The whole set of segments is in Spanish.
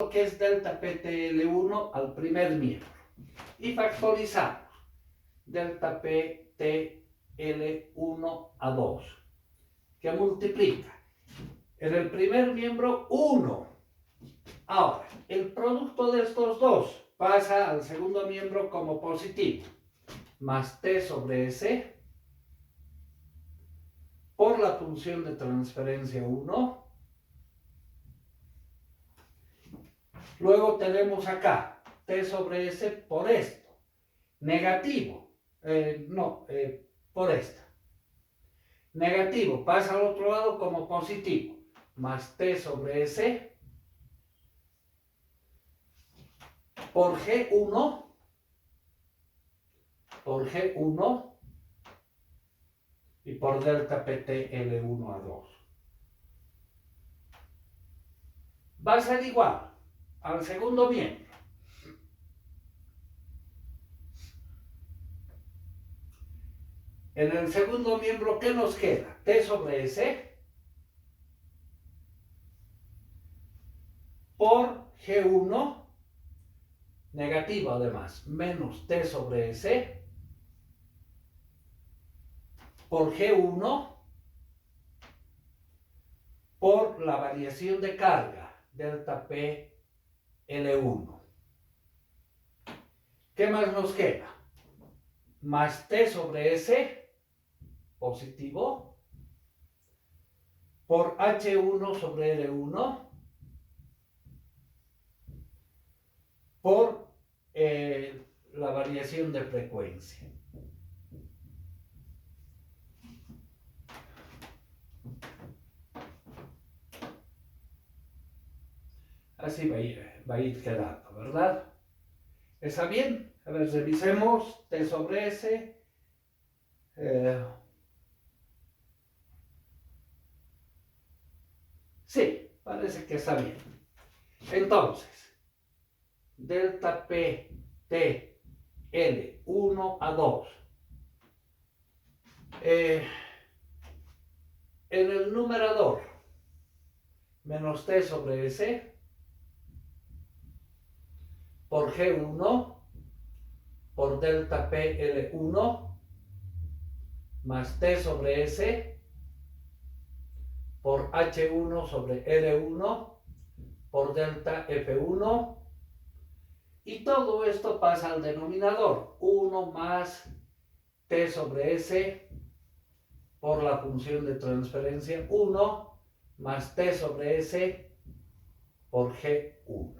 que es delta PTL1 al primer miembro y factorizamos delta PTL1 a 2, que multiplica en el primer miembro 1. Ahora, el producto de estos dos pasa al segundo miembro como positivo, más T sobre S por la función de transferencia 1. Luego tenemos acá T sobre S por esto, negativo, por esta. Negativo pasa al otro lado como positivo, más T sobre S por G1 y por delta PTL1 a 2. Va a ser igual al segundo miembro. En el segundo miembro, ¿qué nos queda? T sobre S por G1, negativo además, menos T sobre S por G1 por la variación de carga, delta P L1. ¿Qué más nos queda? Más T sobre S, positivo, por H1 sobre L1, por la variación de frecuencia. Así va a ir quedando, ¿verdad? ¿Está bien? A ver, revisemos T sobre S. Sí, parece que está bien. Entonces, delta P T L 1 a 2. En el numerador, menos T sobre S por G1 por delta PL1 más T sobre S por H1 sobre R1 por delta F1, y todo esto pasa al denominador, 1 más T sobre S por la función de transferencia 1 más T sobre S por G1.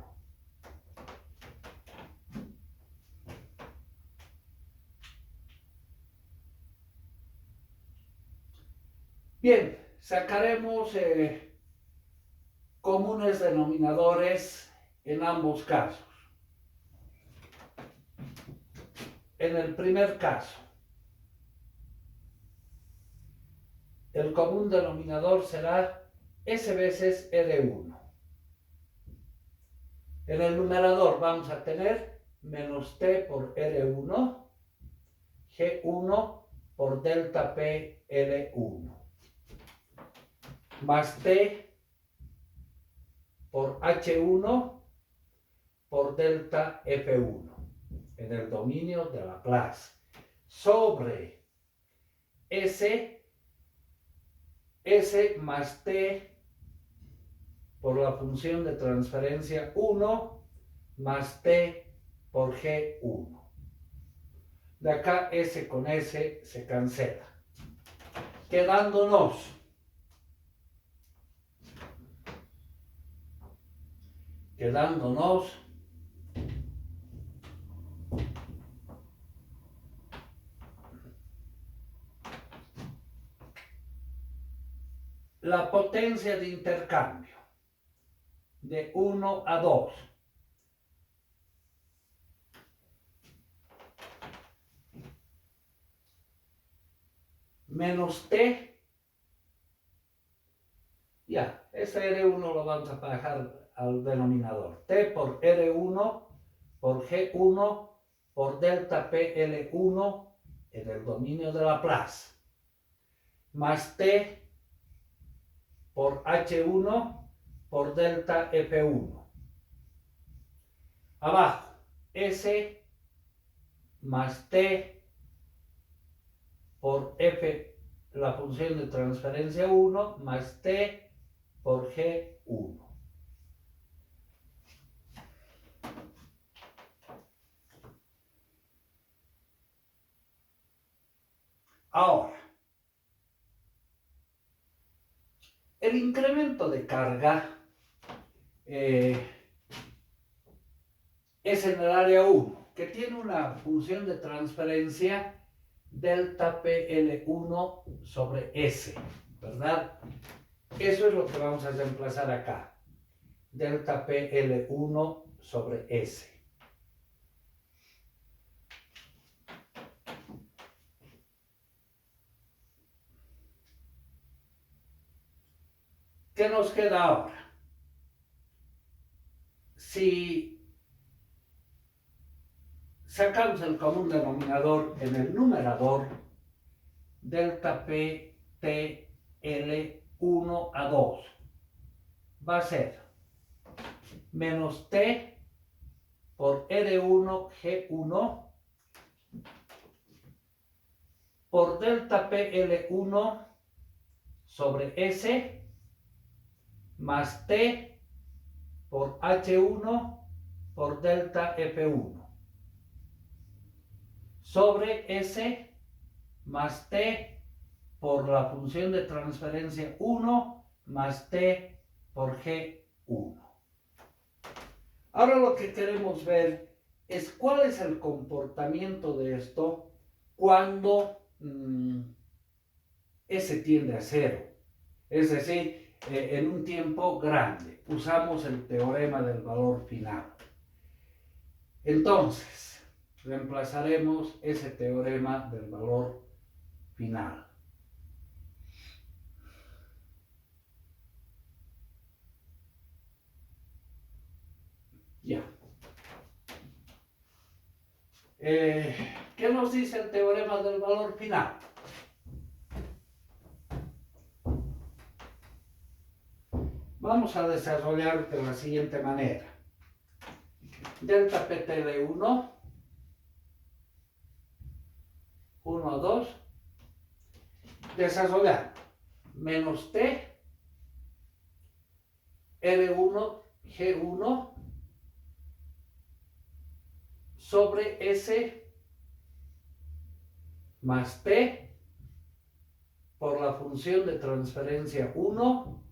Bien, sacaremos comunes denominadores en ambos casos. En el primer caso, el común denominador será S veces R1. En el numerador vamos a tener menos T por R1, G1 por delta P L1, más T por H1 por delta F1 en el dominio de Laplace sobre S más T por la función de transferencia 1 más T por G1. De acá S con S se cancela, quedándonos la potencia de intercambio de 1 a 2 menos T, ya, ese R1 lo vamos a bajar al denominador, T por R1 por G1 por delta PL1 en el dominio de Laplace, más T por H1 por delta F1 Abajo, S más T por F, la función de transferencia 1, más T por G1. Ahora, el incremento de carga es en el área 1, que tiene una función de transferencia delta PL1 sobre S, ¿verdad? Eso es lo que vamos a reemplazar acá. Delta PL1 sobre S. ¿Qué nos queda ahora? Si sacamos el común denominador en el numerador, delta P T L1 a 2 va a ser menos T por R1 G1 por delta PL1 sobre S más T por H1 por delta F1 sobre S más T por la función de transferencia 1 más T por G1. Ahora lo que queremos ver es cuál es el comportamiento de esto cuando S tiende a 0. Es decir, en un tiempo grande. Usamos el teorema del valor final. Entonces, reemplazaremos ese teorema del valor final. Ya. ¿Qué nos dice el teorema del valor final? Vamos a desarrollar de la siguiente manera. Delta PT de 1, 1 a 2, desarrollar menos T, R1, G1, sobre S más T por la función de transferencia 1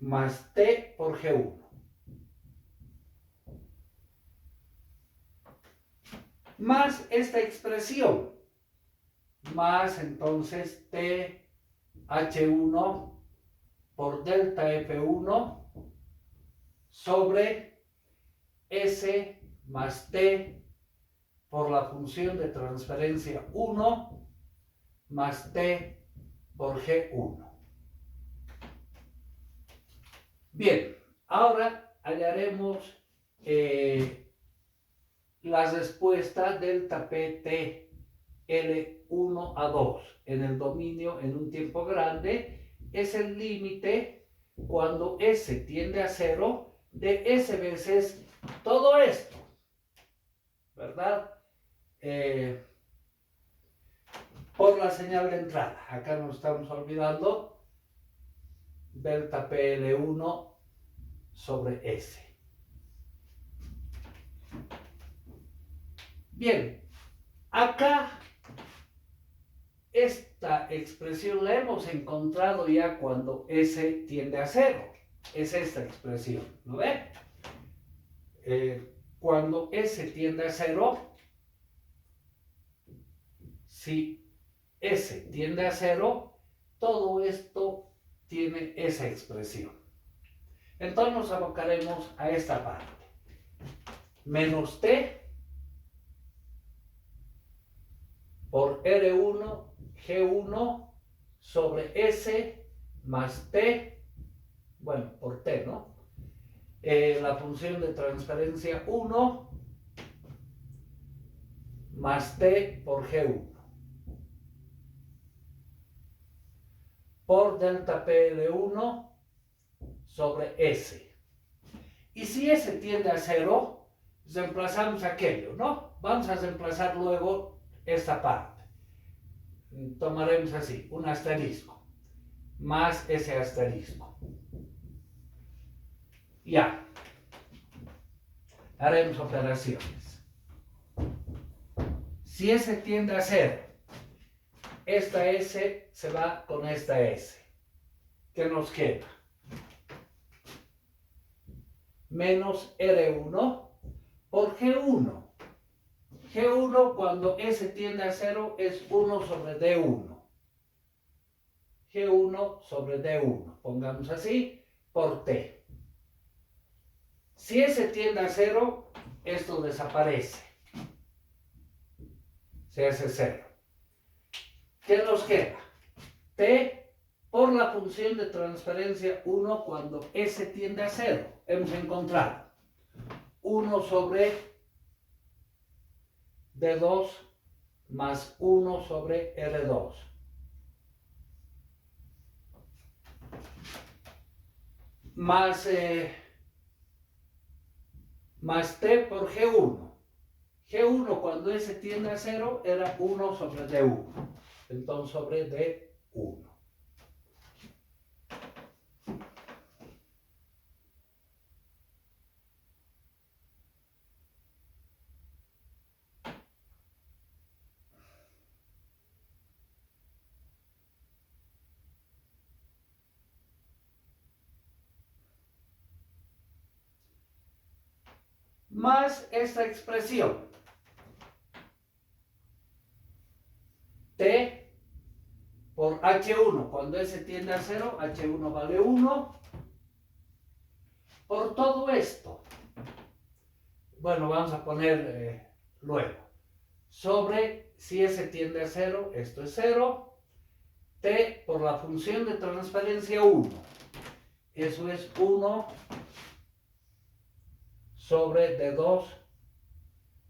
más T por G1. Más esta expresión, más entonces T H1 por delta F1 sobre S más T por la función de transferencia 1 más T por G1. Bien, ahora hallaremos la respuesta delta PT L1 a 2 en el dominio en un tiempo grande. Es el límite cuando S tiende a 0 de S veces todo esto, ¿verdad? Por la señal de entrada. Acá nos estamos olvidando delta PL1 sobre S. Bien, acá esta expresión la hemos encontrado ya cuando S tiende a 0. Es esta expresión, ¿no ve? Cuando S tiende a 0, si S tiende a 0, todo esto tiene esa expresión. Entonces nos abocaremos a esta parte. Menos T por R1 G1 sobre S más T, bueno, por T, ¿no? La función de transferencia 1 más T por G1 por delta PL1 sobre S. Y si S tiende a 0, reemplazamos aquello, ¿no? Vamos a reemplazar luego esta parte. Tomaremos así, un asterisco, más ese asterisco. Ya. Haremos operaciones. Si S tiende a 0, esta S se va con esta S. ¿Qué nos queda? Menos R1 por G1. G1 cuando S tiende a 0 es 1 sobre D1. G1 sobre D1. Pongamos así, por T. Si S tiende a 0, esto desaparece. Se hace 0. ¿Qué nos queda? T por la función de transferencia 1 cuando S tiende a 0. Hemos encontrado 1 sobre D2 más 1 sobre R2. Más T por G1. G1 cuando S tiende a 0 era 1 sobre D1. Entonces sobre D1. Más esta expresión. T por H1. Cuando S tiende a 0, H1 vale 1. Por todo esto, bueno, vamos a poner luego, sobre si S tiende a 0, esto es 0. T por la función de transferencia 1. Eso es 1 sobre D2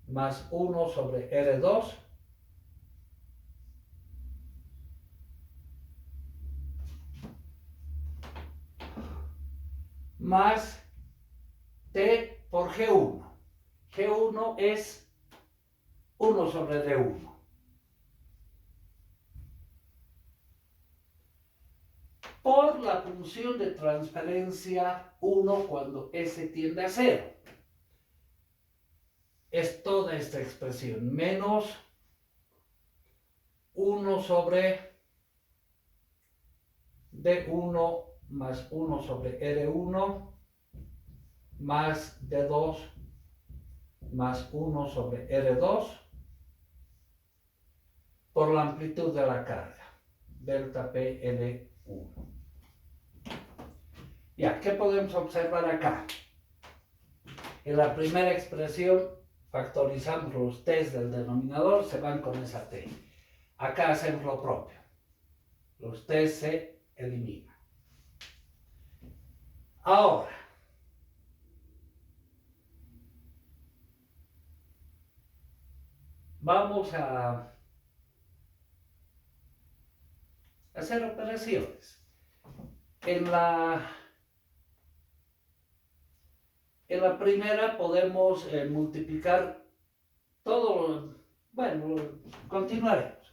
más 1 sobre R2. Más T por G1. G1 es 1 sobre D1. Por la función de transferencia 1 cuando S tiende a 0. Es toda esta expresión, menos 1 sobre D1 más 1 sobre R1 más D2 más 1 sobre R2 por la amplitud de la carga, delta P L1. Ya, ¿qué podemos observar acá? En la primera expresión factorizamos los t's del denominador, se van con esa t. Acá hacemos lo propio. Los t's se eliminan. Ahora, vamos a hacer operaciones. En la primera podemos multiplicar todo. Bueno, continuaremos.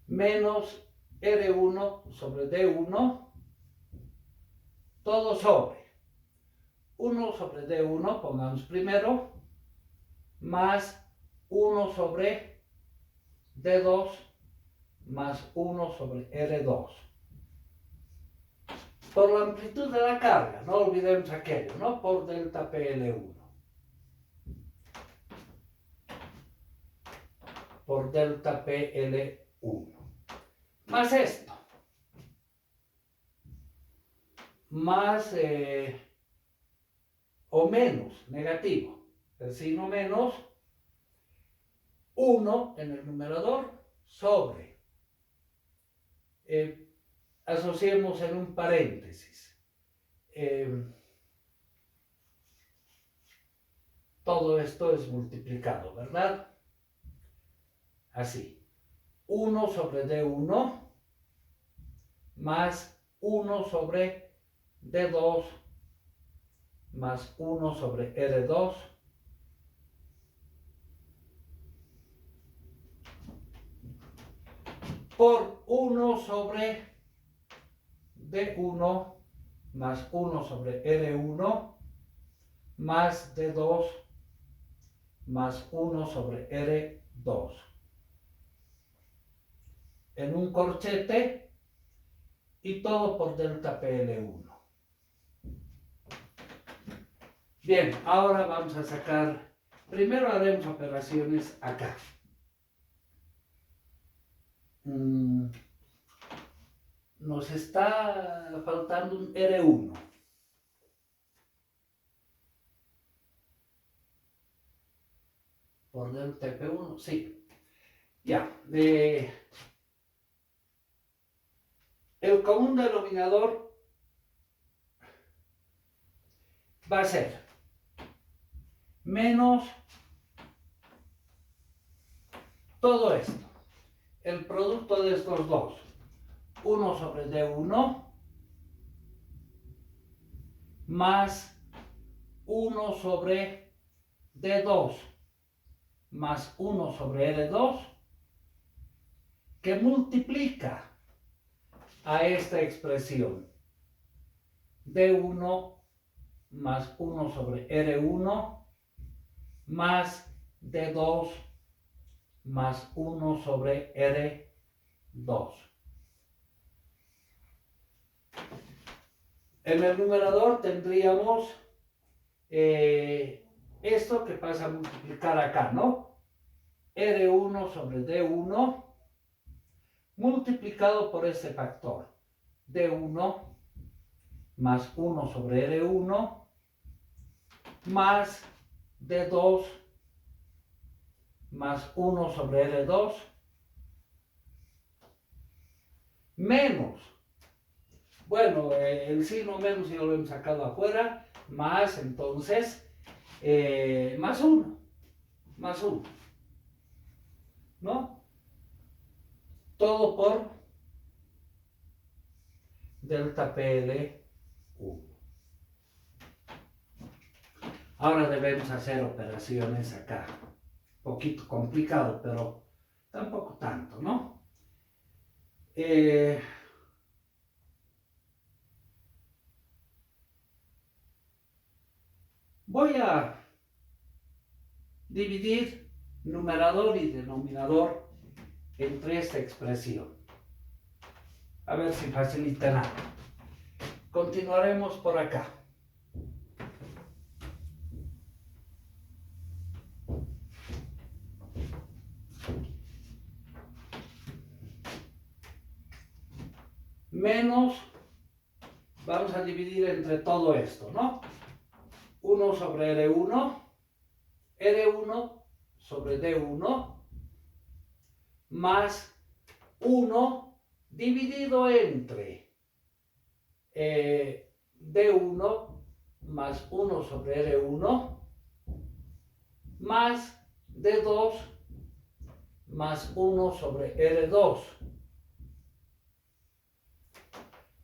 Menos R1 sobre D1, todo sobre 1 sobre D1, pongamos primero, más 1 sobre D2 más 1 sobre R2. Por la amplitud de la carga, no olvidemos aquello, ¿no? Por delta PL1. Por delta PL1. Más esto. Más o menos, negativo. El signo menos 1 en el numerador sobre. Asociemos en un paréntesis. Todo esto es multiplicado, ¿verdad? Así. 1 sobre D1 más 1 sobre D2 más 1 sobre R2 por 1 sobre D1 más 1 sobre R1 más D2 más 1 sobre R2 en un corchete y todo por delta PL1. Bien, ahora vamos a sacar, primero haremos operaciones acá. Nos está faltando un R1. Por delta P1, sí. Ya. El común denominador va a ser menos todo esto. El producto de estos dos. 1 sobre D1 más 1 sobre D2 más 1 sobre R2 que multiplica a esta expresión D1 más 1 sobre R1 más D2 más 1 sobre R2. En el numerador tendríamos esto que pasa a multiplicar acá, ¿no? R1 sobre D1 multiplicado por este factor. D1 más 1 sobre R1 más D2 más 1 sobre R2 menos, bueno, el signo menos ya lo hemos sacado afuera, más entonces, más 1, ¿no? Todo por delta PL1. Ahora debemos hacer operaciones acá. Un poquito complicado, pero tampoco tanto, ¿no? Voy a dividir numerador y denominador entre esta expresión. A ver si facilita nada. Continuaremos por acá. Menos, vamos a dividir entre todo esto, ¿no? 1 sobre R1, R1 sobre D1, más 1 dividido entre D1 más 1 sobre R1, más D2 más 1 sobre R2.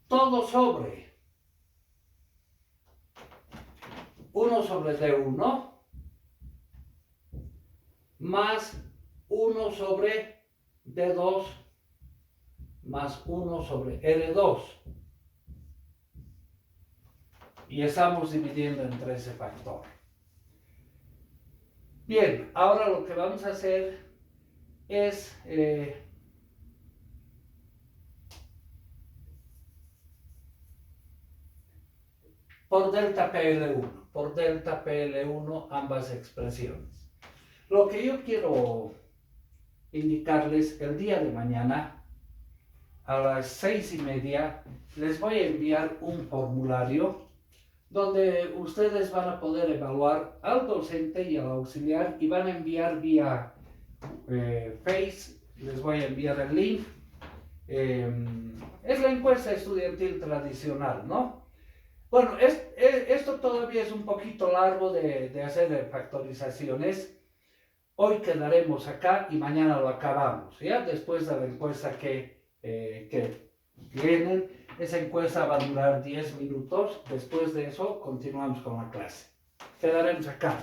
Todo sobre 1 sobre D1 más 1 sobre D2 más 1 sobre R2. Y estamos dividiendo entre ese factor. Bien, ahora lo que vamos a hacer es por delta PL1 ambas expresiones. Lo que yo quiero indicarles el día de mañana a las 6:30 les voy a enviar un formulario donde ustedes van a poder evaluar al docente y al auxiliar y van a enviar vía Face, les voy a enviar el link. Es la encuesta estudiantil tradicional, ¿no? Bueno, esto todavía es un poquito largo de hacer factorizaciones. Hoy quedaremos acá y mañana lo acabamos, ¿ya? Después de la encuesta que tienen. Esa encuesta va a durar 10 minutos. Después de eso, continuamos con la clase. Quedaremos acá.